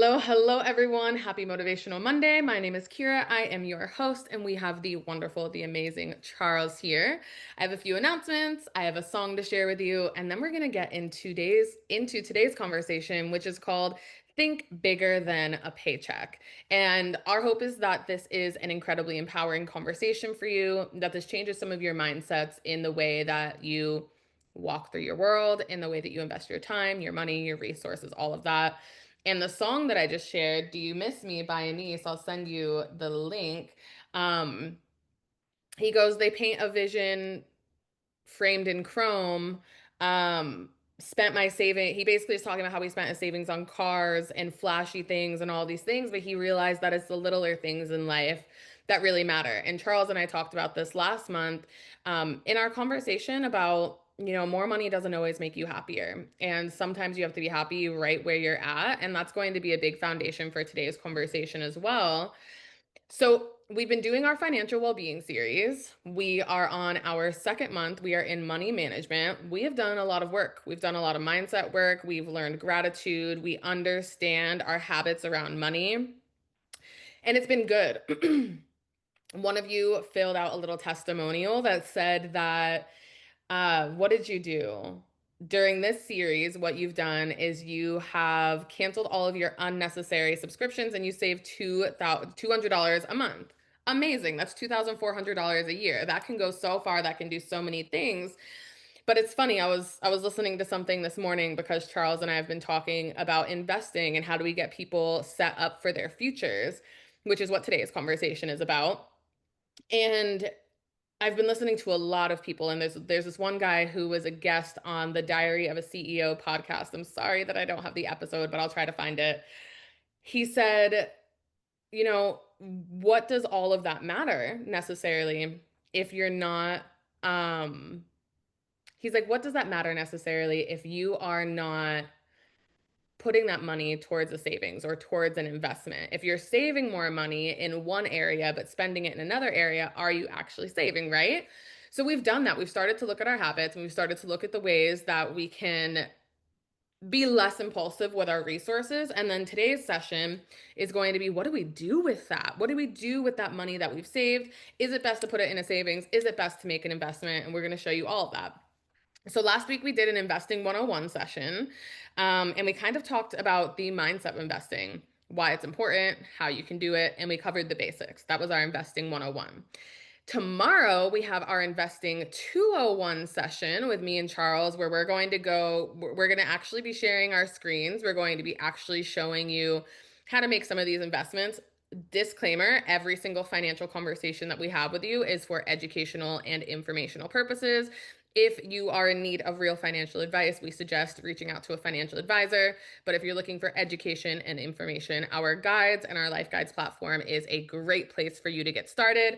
Hello, hello, everyone. Happy Motivational Monday. My name is Kira. I am your host, and we have the wonderful, the amazing Charles here. I have a few announcements. I have a song to share with you, and then we're gonna get into today's conversation, which is called Think Bigger Than a Paycheck. And our hope is that this is an incredibly empowering conversation for you, that this changes some of your mindsets in the way that you walk through your world, in the way that you invest your time, your money, your resources, all of that. And the song that I just shared, Do You Miss Me by Anise, I'll send you the link. Um, he goes, they paint a vision framed in chrome. Spent my saving. He basically is talking about how he spent his savings on cars and flashy things and all these things, but he realized that it's the littler things in life that really matter. And Charles and I talked about this last month in our conversation about, more money doesn't always make you happier. And sometimes you have to be happy right where you're at. And that's going to be a big foundation for today's conversation as well. So, we've been doing our financial well-being series. We are on our second month. We are in money management. We have done a lot of work. We've done a lot of mindset work. We've learned gratitude. We understand our habits around money, and it's been good. One of you filled out a little testimonial that said that, what did you do? During this series, what you've done is you have canceled all of your unnecessary subscriptions and you saved $200 a month. Amazing. That's $2,400 a year. That can go so far. That can do so many things. But it's funny. I was listening to something this morning because Charles and I have been talking about investing and how do we get people set up for their futures, which is what today's conversation is about. And I've been listening to a lot of people, and there's this one guy who was a guest on the Diary of a CEO podcast. I'm sorry that I don't have the episode, but I'll try to find it. He said, what does all of that matter necessarily if you're not he's like, what does that matter necessarily if you are not putting that money towards a savings or towards an investment? If you're saving more money in one area but spending it in another area, are you actually saving, right? So we've done that. We've started to look at our habits and we've started to look at the ways that we can be less impulsive with our resources. And then today's session is going to be, what do we do with that? What do we do with that money that we've saved? Is it best to put it in a savings? Is it best to make an investment? And we're going to show you all of that. So last week we did an investing 101 session, and we kind of talked about the mindset of investing, why it's important, how you can do it, and we covered the basics. That was our investing 101. Tomorrow we have our investing 201 session with me and Charles, where we're going to actually be sharing our screens. We're going to be actually showing you how to make some of these investments. Disclaimer, every single financial conversation that we have with you is for educational and informational purposes. If you are in need of real financial advice, we suggest reaching out to a financial advisor. But if you're looking for education and information, our guides and our life guides platform is a great place for you to get started.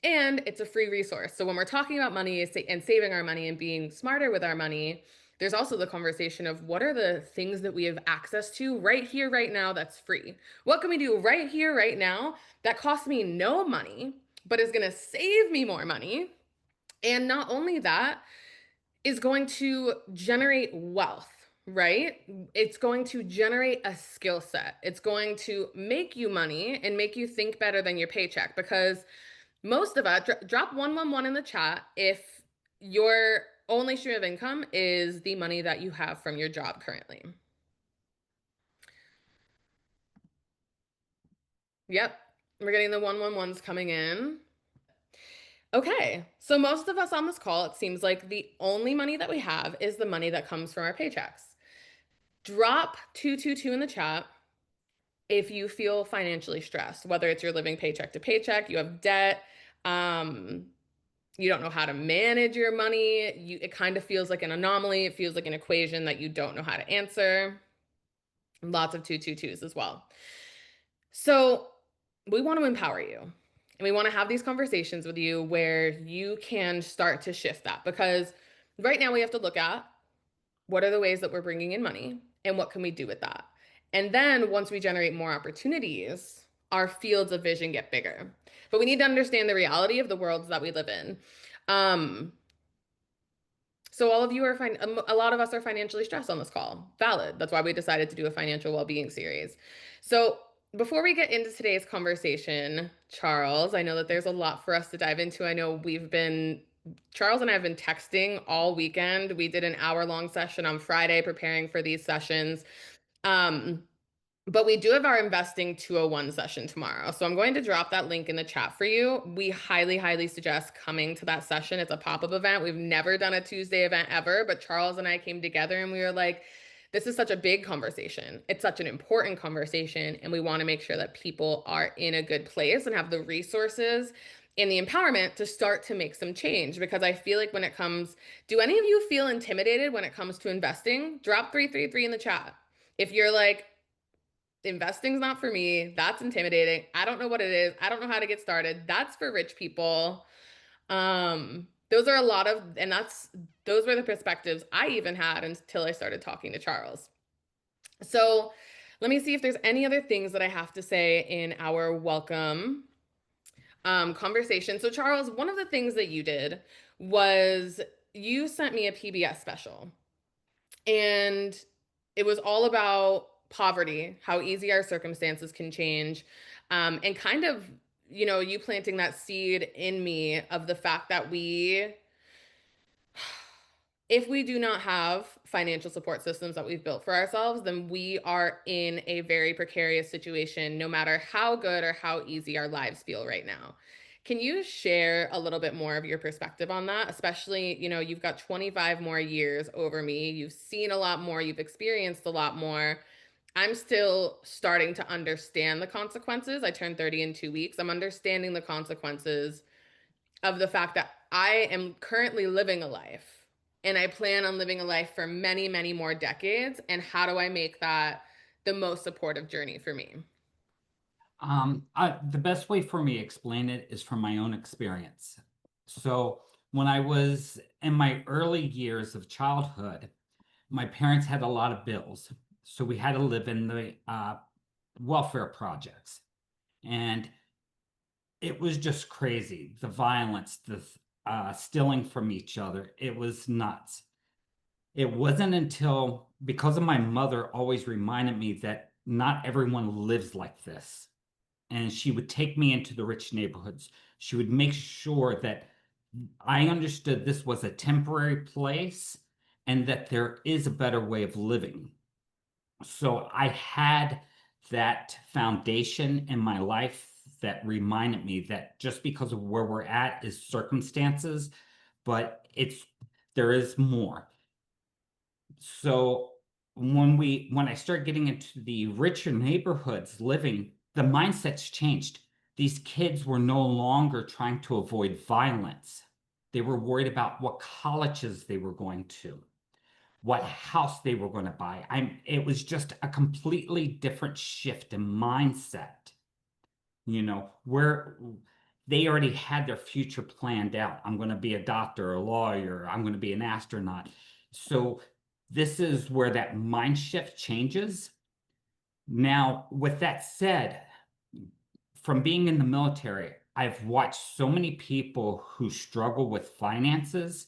And it's a free resource. So when we're talking about money and saving our money and being smarter with our money, there's also the conversation of what are the things that we have access to right here, right now, that's free? What can we do right here, right now that costs me no money, but is going to save me more money? And not only that, is going to generate wealth, right? It's going to generate a skill set. It's going to make you money and make you think better than your paycheck, because most of us, drop 111 in the chat if your only stream of income is the money that you have from your job currently. Yep, we're getting the 111s coming in. Okay, so most of us on this call, it seems like the only money that we have is the money that comes from our paychecks. Drop 222 in the chat if you feel financially stressed, whether it's you're living paycheck to paycheck, you have debt, um, you don't know how to manage your money, it kind of feels like an anomaly, it feels like an equation that you don't know how to answer. Lots of 222s as well. So we want to empower you. And we want to have these conversations with you where you can start to shift that, because right now we have to look at what are the ways that we're bringing in money and what can we do with that. And then once we generate more opportunities, our fields of vision get bigger. But we need to understand the reality of the worlds that we live in. So all of you are fine. A lot of us are financially stressed on this call. Valid. That's why we decided to do a financial well-being series. So before we get into today's conversation, Charles, I know that there's a lot for us to dive into. I know Charles and I have been texting all weekend. We did an hour-long session on Friday preparing for these sessions. Um, but we do have our Investing 201 session tomorrow. So I'm going to drop that link in the chat for you. We highly, highly suggest coming to that session. It's a pop-up event. We've never done a Tuesday event ever, but Charles and I came together and we were like, this is such a big conversation. It's such an important conversation. And we want to make sure that people are in a good place and have the resources and the empowerment to start to make some change. Because I feel like do any of you feel intimidated when it comes to investing? Drop 333 in the chat. If you're like, investing's not for me. That's intimidating. I don't know what it is. I don't know how to get started. That's for rich people. Those are a lot of, and those were the perspectives I even had until I started talking to Charles. So let me see if there's any other things that I have to say in our welcome conversation. So Charles, one of the things that you did was you sent me a PBS special. And it was all about poverty, how easy our circumstances can change, and kind of, you planting that seed in me of the fact that if we do not have financial support systems that we've built for ourselves, then we are in a very precarious situation, no matter how good or how easy our lives feel right now. Can you share a little bit more of your perspective on that? Especially, you've got 25 more years over me. You've seen a lot more, you've experienced a lot more. I'm still starting to understand the consequences. I turned 30 in 2 weeks. I'm understanding the consequences of the fact that I am currently living a life and I plan on living a life for many, many more decades. And how do I make that the most supportive journey for me? The best way for me to explain it is from my own experience. So, when I was in my early years of childhood, my parents had a lot of bills. So, we had to live in the welfare projects. And it was just crazy. The violence, the stealing from each other, it was nuts. It wasn't until, because of my mother always reminded me that not everyone lives like this, and she would take me into the rich neighborhoods. She would make sure that I understood this was a temporary place and that there is a better way of living. So I had that foundation in my life that reminded me that just because of where we're at is circumstances, but there is more. So when I started getting into the richer neighborhoods living, the mindset's changed. These kids were no longer trying to avoid violence. They were worried about what colleges they were going to, what house they were going to buy. It was just a completely different shift in mindset, where they already had their future planned out. I'm going to be a doctor, a lawyer, I'm going to be an astronaut. So this is where that mind shift changes. Now, with that said, from being in the military, I've watched so many people who struggle with finances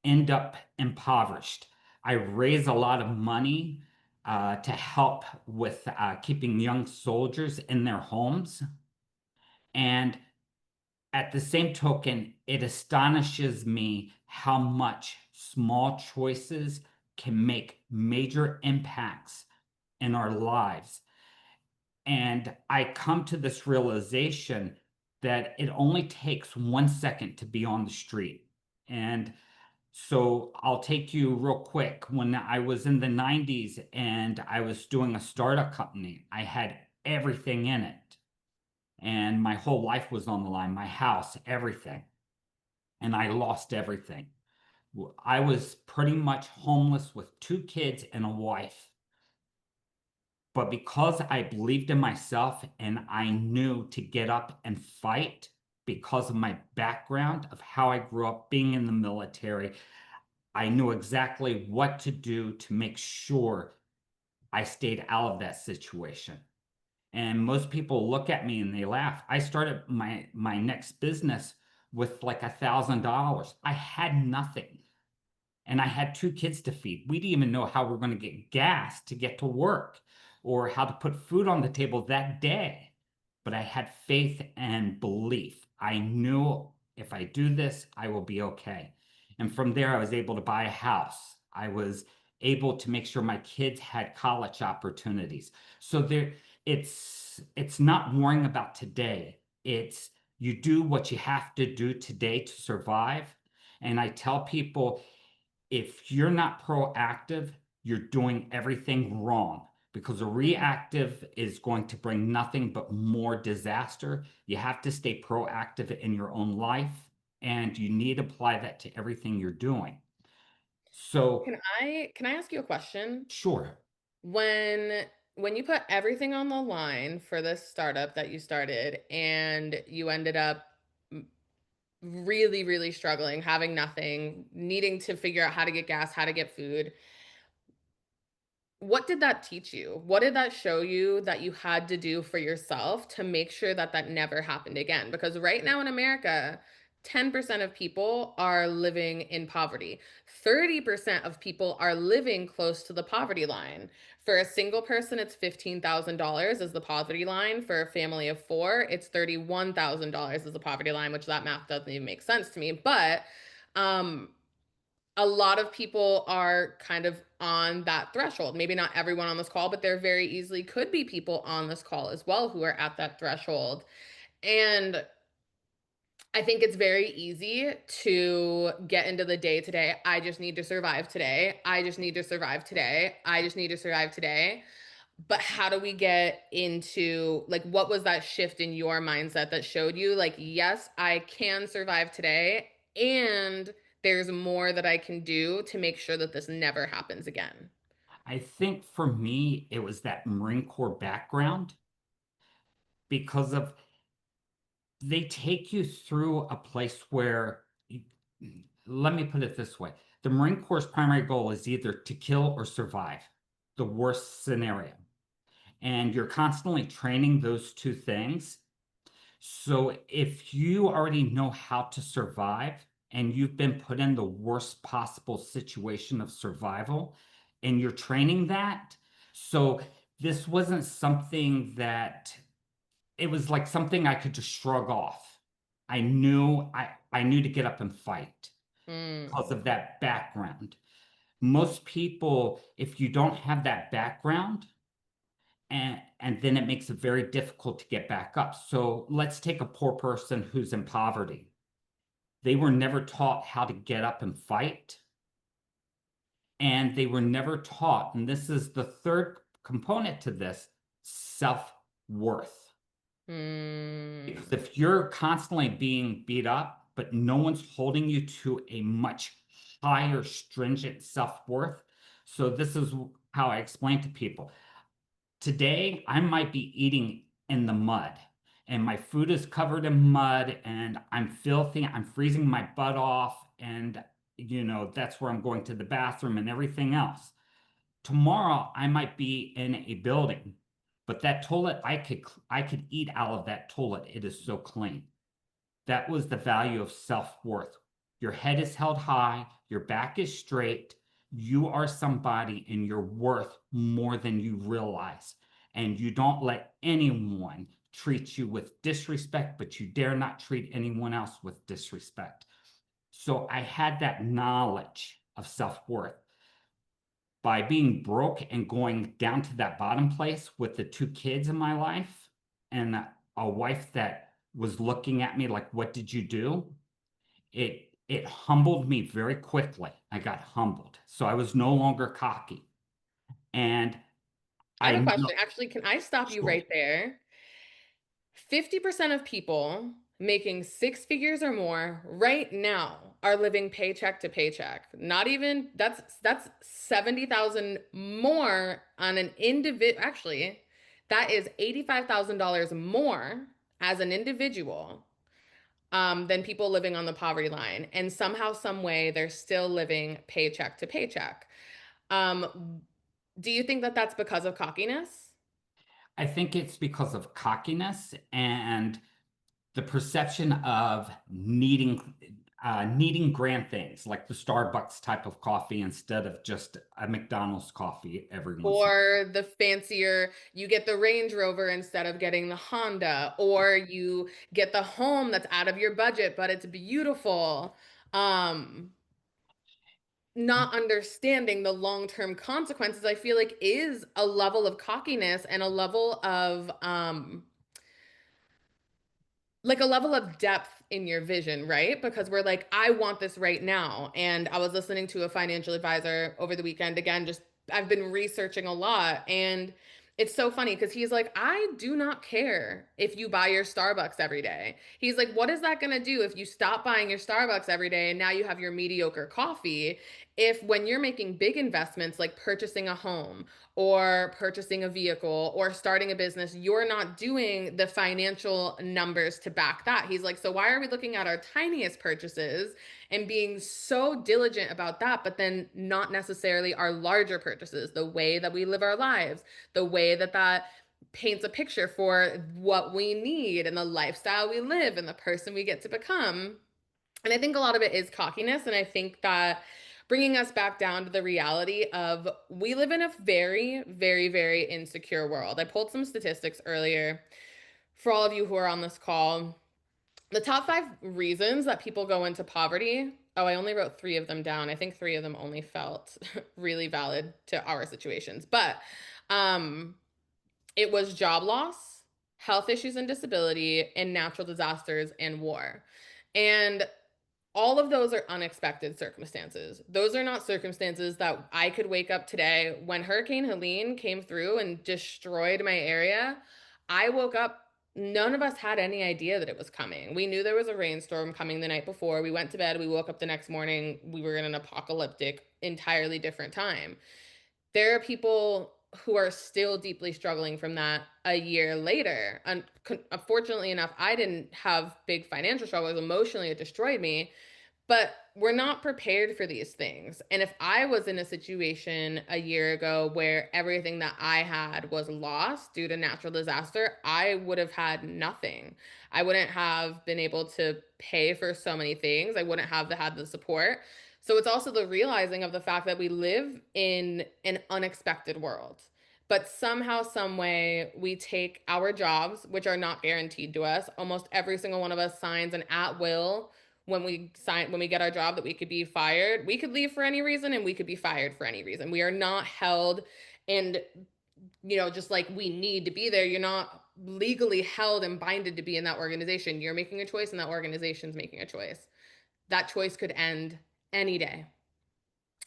end up impoverished. I raise a lot of money to help with keeping young soldiers in their homes. And at the same token, it astonishes me how much small choices can make major impacts in our lives. And I come to this realization that it only takes 1 second to be on the street. And so I'll take you real quick. When I was in the 90s and I was doing a startup company, I had everything in it. And my whole life was on the line, my house, everything. And I lost everything. I was pretty much homeless with 2 kids and a wife. But because I believed in myself and I knew to get up and fight because of my background of how I grew up being in the military, I knew exactly what to do to make sure I stayed out of that situation. And most people look at me and they laugh. I started my next business with like $1,000. I had nothing. and I had two kids to feed. We didn't even know how we are going to get gas to get to work or how to put food on the table that day. But I had faith and belief. I knew if I do this, I will be okay. And from there, I was able to buy a house. I was able to make sure my kids had college opportunities. So it's not worrying about today. It's you do what you have to do today to survive. And I tell people, if you're not proactive, you're doing everything wrong because a Mm. reactive is going to bring nothing but more disaster. You have to stay proactive in your own life and you need to apply that to everything you're doing. So, Can I ask you a question? sure. When when you put everything on the line for this startup that you started and you ended up really, really struggling, having nothing, needing to figure out how to get gas, how to get food, what did that teach you? What did that show you that you had to do for yourself to make sure that that never happened again? Because right now in America, 10% of people are living in poverty. 30% of people are living close to the poverty line. For a single person, it's $15,000 is the poverty line. For a family of four, it's $31,000 is the poverty line, which that math doesn't even make sense to me. But um a lot of people are kind of on that threshold. Maybe not everyone on this call, but there very easily could be people on this call as well who are at that threshold. And I think it's very easy to get into the day to day. I just need to survive today. I just need to survive today. I just need to survive today. But how do we get into like what was that shift in your mindset that showed you like yes, I can survive today and there's more that I can do to make sure that this never happens again. I think for me, it was that Marine Corps background because of they take you through a place where, let me put it this way. The Marine Corps' primary goal is either to kill or survive, the worst scenario. And you're constantly training those two things. So if you already know how to survive and you've been put in the worst possible situation of survival and you're training that, so this wasn't something that it was like something I could just shrug off. I knew to get up and fight Mm, because of that background. Most people, if you don't have that background, and then it makes it very difficult to get back up. So let's take a poor person who's in poverty. They were never taught how to get up and fight, and they were never taught, and this is the third component to this, self-worth. Because mm, if you're constantly being beat up, but no one's holding you to a much higher stringent self-worth. So this is how I explain to people. Today, I might be eating in the mud and my food is covered in mud and I'm filthy. I'm freezing my butt off. And, that's where I'm going to the bathroom and everything else. Tomorrow, I might be in a building, but that toilet, I could eat out of that toilet. It is so clean. That was the value of self-worth. Your head is held high, your back is straight. You are somebody and you're worth more than you realize. And you don't let anyone treat you with disrespect, but you dare not treat anyone else with disrespect. So I had that knowledge of self-worth by being broke and going down to that bottom place with the two kids in my life and a wife that was looking at me like, what did you do? It humbled me very quickly. I got humbled. So I was no longer cocky. And I I have a know, question. Actually, can I stop you sure. right there? 50% of people making six figures or more right now are living paycheck to paycheck. Not even that's 70,000 more on an individual. Actually, that is $85,000 more as an individual than people living on the poverty line. And somehow, some way, they're still living paycheck to paycheck. Um, do you think that that's because of cockiness? I think it's because of cockiness and the perception of needing. needing grand things like the Starbucks type of coffee instead of just a McDonald's coffee every once in a while. Or the fancier, you get the Range Rover instead of getting the Honda, or you get the home that's out of your budget, but it's beautiful. Um, Not understanding the long-term consequences, I feel like is a level of cockiness and a level of like a level of depth in your vision, right? Because we're like, I want this right now. And I was listening to a financial advisor over the weekend. Again, just I've been researching a lot. And it's so funny because he's like, I do not care if you buy your Starbucks every day. He's like, what is that going to do if you stop buying your Starbucks every day and now you have your mediocre coffee? If when you're making big investments like purchasing a home or purchasing a vehicle or starting a business, you're not doing the financial numbers to back that. He's like, so why are we looking at our tiniest purchases and being so diligent about that, but then not necessarily our larger purchases, the way that we live our lives, the way that that paints a picture for what we need and the lifestyle we live and the person we get to become. And I think a lot of it is cockiness. And I think that bringing us back down to the reality of we live in a very, very, very insecure world. I pulled some statistics earlier for all of you who are on this call. The top 5 reasons that people go into poverty. Oh, I only wrote 3 of them down. I think 3 of them only felt really valid to our situations. But um, it was job loss, health issues and disability, and natural disasters and war. And all of those are unexpected circumstances. Those are not circumstances that I could wake up today when Hurricane Helene came through and destroyed my area. I woke up, none of us had any idea that it was coming. We knew there was a rainstorm coming the night before. We went to bed, we woke up the next morning, we were in an apocalyptic, entirely different time. There are people who are still deeply struggling from that a year later. And unfortunately enough, I didn't have big financial struggles. Emotionally, it destroyed me, but we're not prepared for these things. And if I was in a situation a year ago where everything that I had was lost due to natural disaster, I would have had nothing. I wouldn't have been able to pay for so many things. I wouldn't have had the support. So it's also the realizing of the fact that we live in an unexpected world. But somehow, some way, we take our jobs, which are not guaranteed to us. Almost every single one of us signs an at will when we get our job that we could be fired. We could leave for any reason and we could be fired for any reason. We are not held and just like we need to be there. You're not legally held and binded to be in that organization. You're making a choice and that organization's making a choice. That choice could end any day.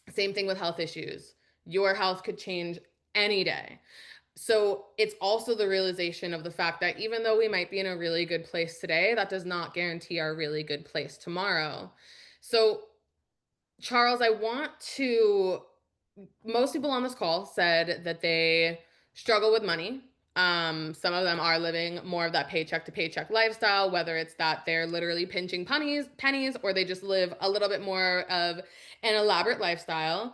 Same thing with health issues. Your health could change any day. So it's also the realization of the fact that even though we might be in a really good place today, that does not guarantee our really good place tomorrow. So, Charles, I want to most people on this call said that they struggle with money. Some of them are living more of that paycheck to paycheck lifestyle, whether it's that they're literally pinching pennies, or they just live a little bit more of an elaborate lifestyle.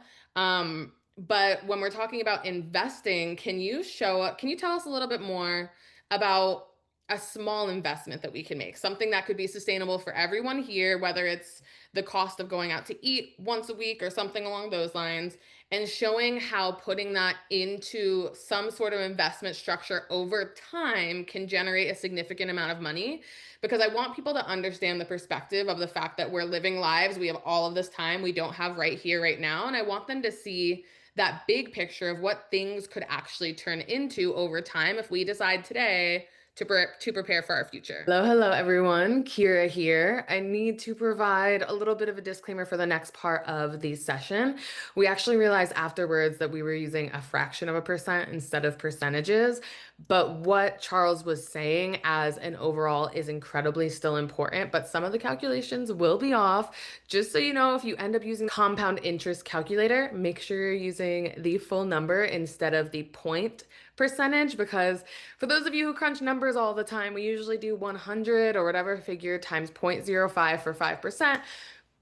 But when we're talking about investing, can you tell us a little bit more about a small investment that we can make, something that could be sustainable for everyone here, whether it's the cost of going out to eat once a week or something along those lines, and showing how putting that into some sort of investment structure over time can generate a significant amount of money. Because I want people to understand the perspective of the fact that we're living lives, we have all of this time we don't have right here, right now. And I want them to see that big picture of what things could actually turn into over time if we decide today to prepare for our future. Hello, hello, everyone. Kira here. I need to provide a little bit of a disclaimer for the next part of the session. We actually realized afterwards that we were using a fraction of a percent instead of percentages, but what Charles was saying as an overall is incredibly still important, but some of the calculations will be off. Just so you know, if you end up using compound interest calculator, make sure you're using the full number instead of the point percentage, because for those of you who crunch numbers all the time, we usually do 100 or whatever figure times 0.05 for 5%.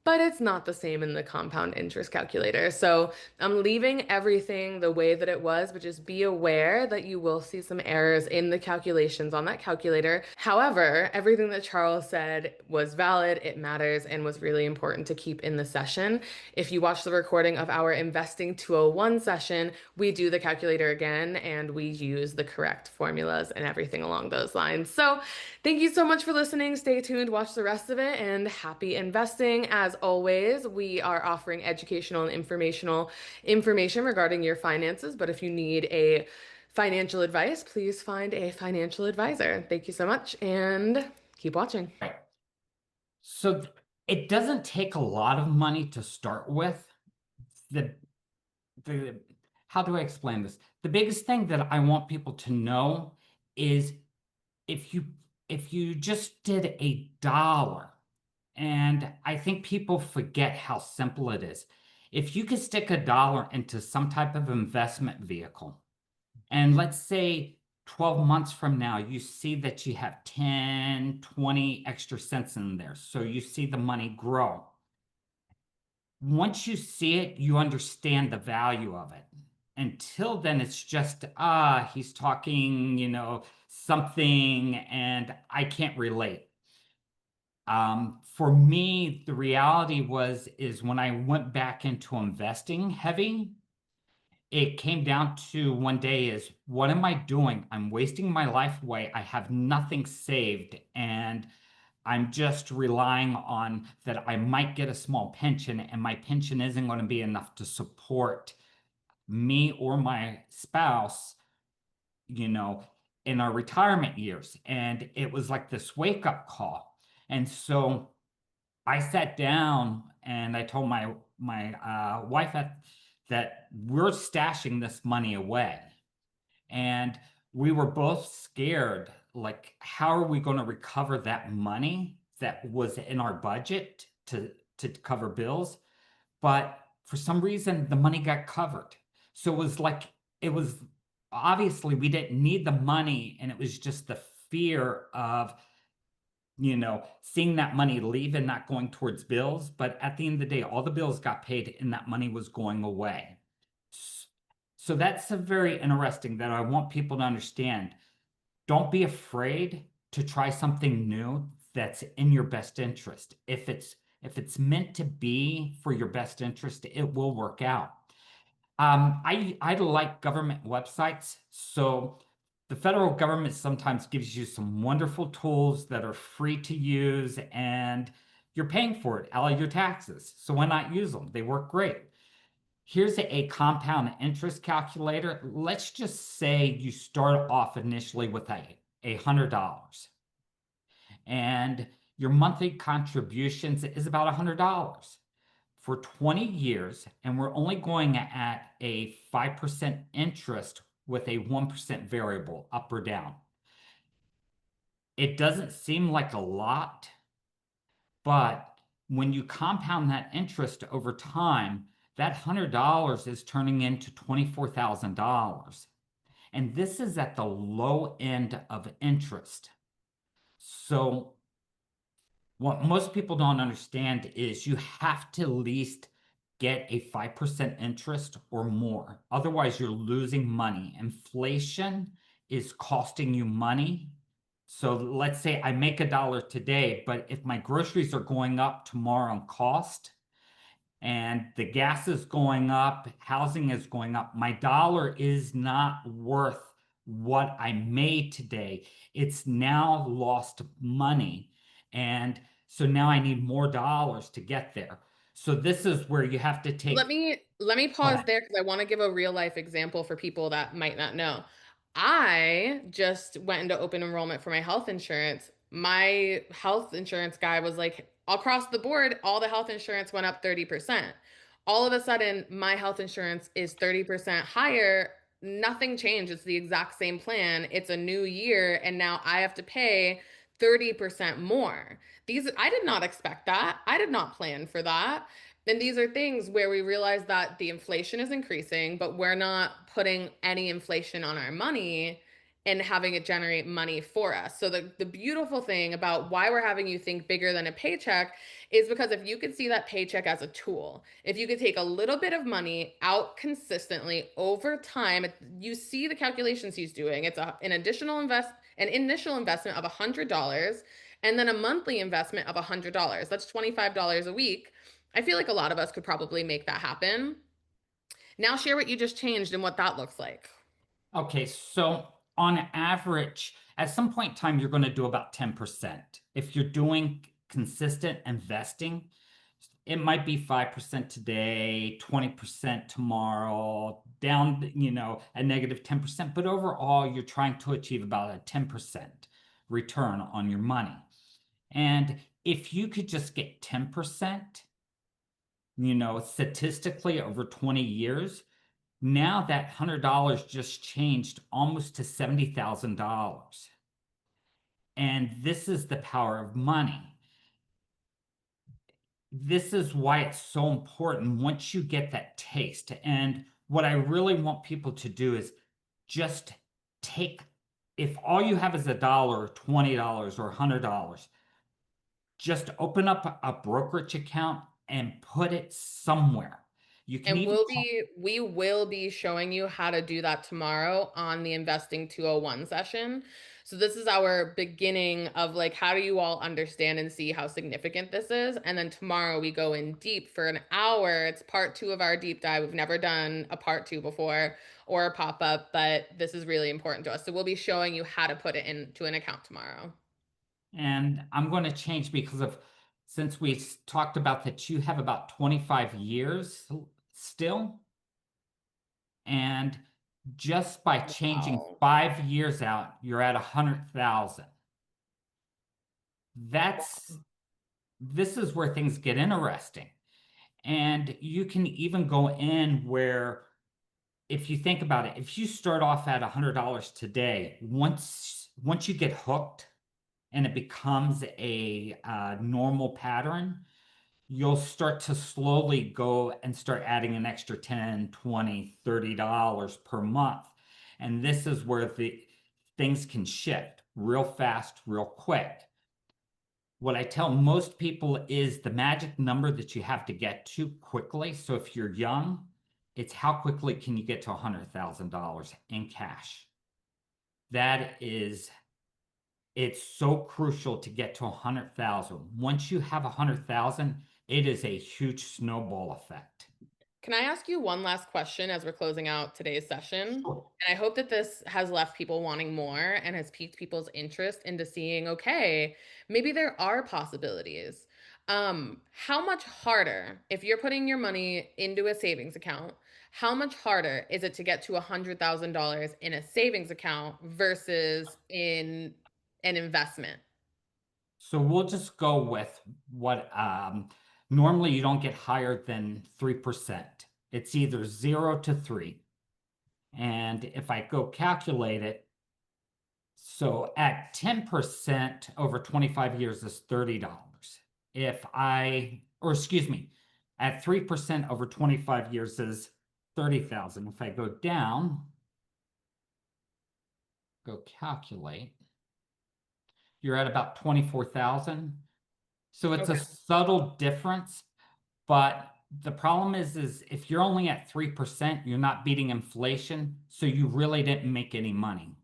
but it's not the same in the compound interest calculator. So I'm leaving everything the way that it was, but just be aware that you will see some errors in the calculations on that calculator. However, everything that Charles said was valid, it matters, and was really important to keep in the session. If you watch the recording of our Investing 201 session, we do the calculator again and we use the correct formulas and everything along those lines. So thank you so much for listening. Stay tuned, watch the rest of it, and happy investing. As always, we are offering educational and informational information regarding your finances. But if you need a financial advice, please find a financial advisor. Thank you so much and keep watching. Right. So it doesn't take a lot of money to start with. The the how do I explain this? The biggest thing that I want people to know is if you if you just did $1, and I think people forget how simple it is. If you could stick $1 into some type of investment vehicle, and let's say 12 months from now, you see that you have 10, 20 extra cents in there. So you see the money grow. Once you see it, you understand the value of it. Until then, it's just, he's talking, something, and I can't relate. For me, the reality is when I went back into investing heavy, it came down to one day is what am I doing? I'm wasting my life away. I have nothing saved, and I'm just relying on that I might get a small pension, and my pension isn't going to be enough to support me or my spouse, you know, in our retirement years. And it was like this wake-up call. And so I sat down and I told my wife that we're stashing this money away. And we were both scared, like, how are we going to recover that money that was in our budget to cover bills? But for some reason, the money got covered. So it was obviously we didn't need the money, and it was just the fear of, seeing that money leave and not going towards bills. But at the end of the day, all the bills got paid and that money was going away. So that's a very interesting that I want people to understand. Don't be afraid to try something new that's in your best interest. If it's meant to be for your best interest, it will work out. I like government websites. So the federal government sometimes gives you some wonderful tools that are free to use, and you're paying for it out of your taxes. So why not use them? They work great. Here's a compound interest calculator. Let's just say you start off initially with $100, and your monthly contributions is about $100 for 20 years, and we're only going at a 5% interest with a 1% variable up or down. It doesn't seem like a lot, but when you compound that interest over time, that $100 is turning into $24,000. And this is at the low end of interest. So what most people don't understand is you have to at least get a 5% interest or more. Otherwise, you're losing money. Inflation is costing you money. So let's say I make $1 today, but if my groceries are going up tomorrow in cost, and the gas is going up, housing is going up, my dollar is not worth what I made today. It's now lost money. And so now I need more dollars to get there. So this is where you have to Let take. me let me Go pause ahead. there because I want to give a real life example for people that might not know. I just went into open enrollment for my health insurance. My health insurance guy was like, across the board, all the health insurance went up 30%. All of a sudden, my health insurance is 30% higher. Nothing changed. It's the exact same plan. It's a new year, and now I have to pay 30% more. I did not expect that. I did not plan for that. And these are things where we realize that the inflation is increasing, but we're not putting any inflation on our money. and having it generate money for us. So the beautiful thing about why we're having you think bigger than a paycheck is because if you could see that paycheck as a tool, if you could take a little bit of money out consistently over time, you see the calculations he's doing. It's an initial investment of $100 and then a monthly investment of $100. That's $25 a week. I feel like a lot of us could probably make that happen. Now share what you just changed and what that looks like. Okay, so on average, at some point in time, you're going to do about 10%. If you're doing consistent investing, it might be 5% today, 20% tomorrow, down, a negative 10%. But overall, you're trying to achieve about a 10% return on your money. And if you could just get 10%, statistically over 20 years, now that $100 just changed almost to $70,000. And this is the power of money. This is why it's so important once you get that taste. And what I really want people to do is just take, if all you have is a dollar, $20 or $100, just open up a brokerage account and put it somewhere. You can And even we will be showing you how to do that tomorrow on the Investing 201 session. So this is our beginning of like how do you all understand and see how significant this is? And then tomorrow we go in deep for an hour. It's part 2 of our deep dive. We've never done a part 2 before or a pop-up, but this is really important to us. So we'll be showing you how to put it into an account tomorrow. And I'm going to change because of since we talked about that you have about 25 years still, and just by changing Wow. 5 years out, you're at 100,000. That's this is where things get interesting. And you can even go in where if you think about it, if you start off at $100 today, once you get hooked and it becomes a normal pattern, you'll start to slowly go and start adding an extra 10, 20, $30 per month. And this is where the things can shift real fast, real quick. What I tell most people is the magic number that you have to get to quickly. So if you're young, it's how quickly can you get to $100,000 in cash? That is it's so crucial to get to 100,000. Once you have 100,000, it is a huge snowball effect. Can I ask you one last question as we're closing out today's session? Sure. And I hope that this has left people wanting more and has piqued people's interest into seeing, okay, maybe there are possibilities. How much harder, if you're putting your money into a savings account, how much harder is it to get to $100,000 in a savings account versus in an investment? So we'll just go with what normally you don't get higher than 3%. It's either 0 to 3. And if I go calculate it, so at 10% over 25 years is $30. Or excuse me, at 3% over 25 years is 30,000. If I go down, go calculate, you're at about 24,000. So it's a Okay. subtle difference, but the problem is if you're only at 3%, you're not beating inflation, so you really didn't make any money.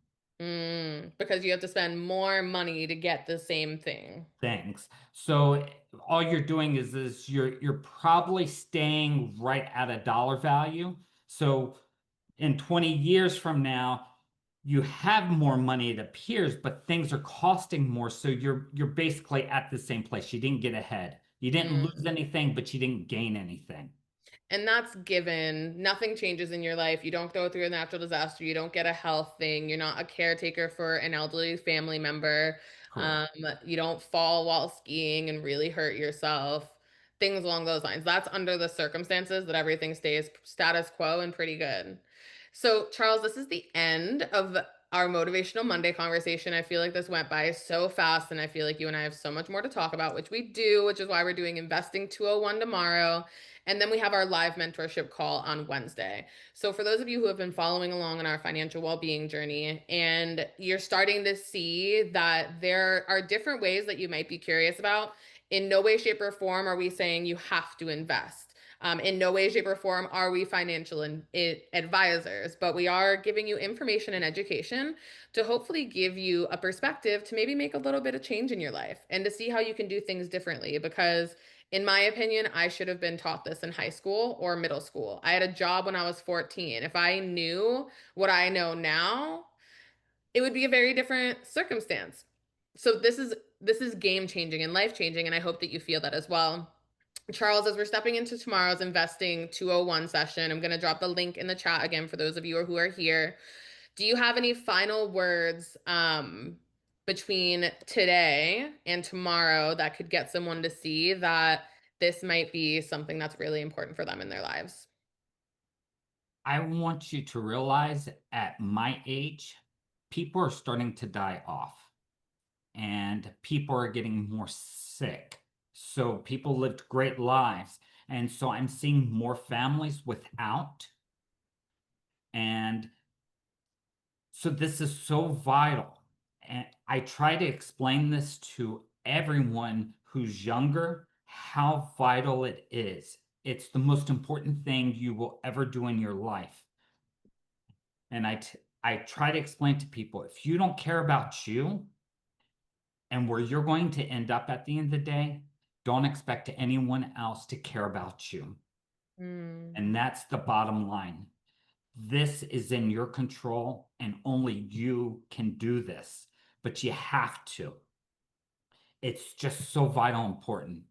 Because you have to spend more money to get the same thing. Things. So all you're doing is you're probably staying right at a dollar value. So in 20 years from now, you have more money, it appears, but things are costing more. So you're basically at the same place. You didn't get ahead. You didn't lose Mm. anything, but you didn't gain anything. And that's given. Nothing changes in your life. You don't go through a natural disaster. You don't get a health thing. You're not a caretaker for an elderly family member. Correct. You don't fall while skiing and really hurt yourself. Things along those lines. That's under the circumstances that everything stays status quo and pretty good. So, Charles, this is the end of our Motivational Monday conversation. I feel like this went by so fast, and I feel like you and I have so much more to talk about, which we do, which is why we're doing Investing 201 tomorrow. And then we have our live mentorship call on Wednesday. So, for those of you who have been following along on our financial well being journey and you're starting to see that there are different ways that you might be curious about, in no way, shape, or form are we saying you have to invest. In no way, shape, or form are we financial advisors, but we are giving you information and education to hopefully give you a perspective to maybe make a little bit of change in your life and to see how you can do things differently. Because, in my opinion, I should have been taught this in high school or middle school. I had a job when I was 14. If I knew what I know now, it would be a very different circumstance. So this is game changing and life changing, and I hope that you feel that as well. Charles, as we're stepping into tomorrow's Investing 201 session, I'm going to drop the link in the chat again for those of you who are here. Do you have any final words between today and tomorrow that could get someone to see that this might be something that's really important for them in their lives? I want you to realize at my age, people are starting to die off and people are getting more sick. So people lived great lives. And so I'm seeing more families without. And so this is so vital. And I try to explain this to everyone who's younger, how vital it is. It's the most important thing you will ever do in your life. And I try to explain to people, if you don't care about you and where you're going to end up at the end of the day, don't expect anyone else to care about you. Mm, And that's the bottom line. This is in your control and only you can do this, but you have to. It's just so vital important.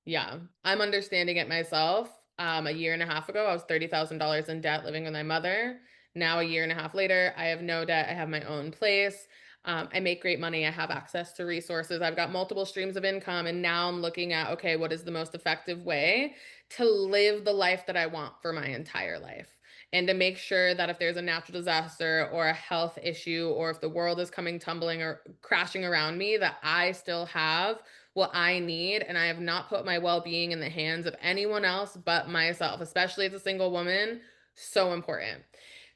yeah, I'm understanding it myself. A year and a half ago, I was $30,000 in debt living with my mother. Now, a year and a half later, I have no debt. I have my own place. I make great money. I have access to resources. I've got multiple streams of income. And now I'm looking at, okay, what is the most effective way to live the life that I want for my entire life? And to make sure that if there's a natural disaster or a health issue, or if the world is coming tumbling or crashing around me, that I still have what I need. And I have not put my well being in the hands of anyone else but myself, especially as a single woman. So important.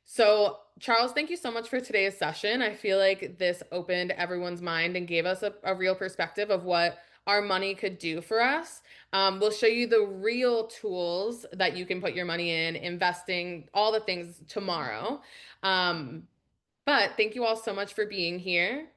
So, Charles, thank you so much for today's session. I feel like this opened everyone's mind and gave us a real perspective of what our money could do for us. We'll show you the real tools that you can put your money in, investing, all the things tomorrow. But thank you all so much for being here.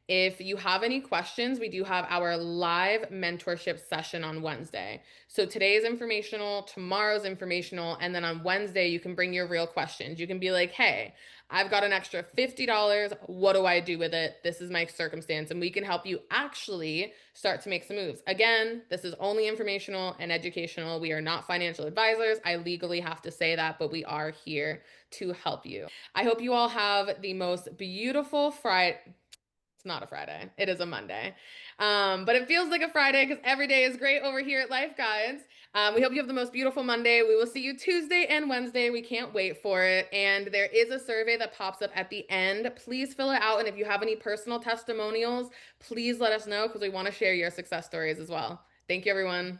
If you have any questions, we do have our live mentorship session on Wednesday. So today is informational, tomorrow's informational, and then on Wednesday, you can bring your real questions. You can be like, hey, I've got an extra $50. What do I do with it? This is my circumstance. And we can help you actually start to make some moves. Again, this is only informational and educational. We are not financial advisors. I legally have to say that, but we are here to help you. I hope you all have the most beautiful Friday. It's not a Friday. It is a Monday. But it feels like a Friday because every day is great over here at Life Guides. We hope you have the most beautiful Monday. We will see you Tuesday and Wednesday. We can't wait for it. And there is a survey that pops up at the end. Please fill it out. And if you have any personal testimonials, please let us know because we want to share your success stories as well. Thank you, everyone.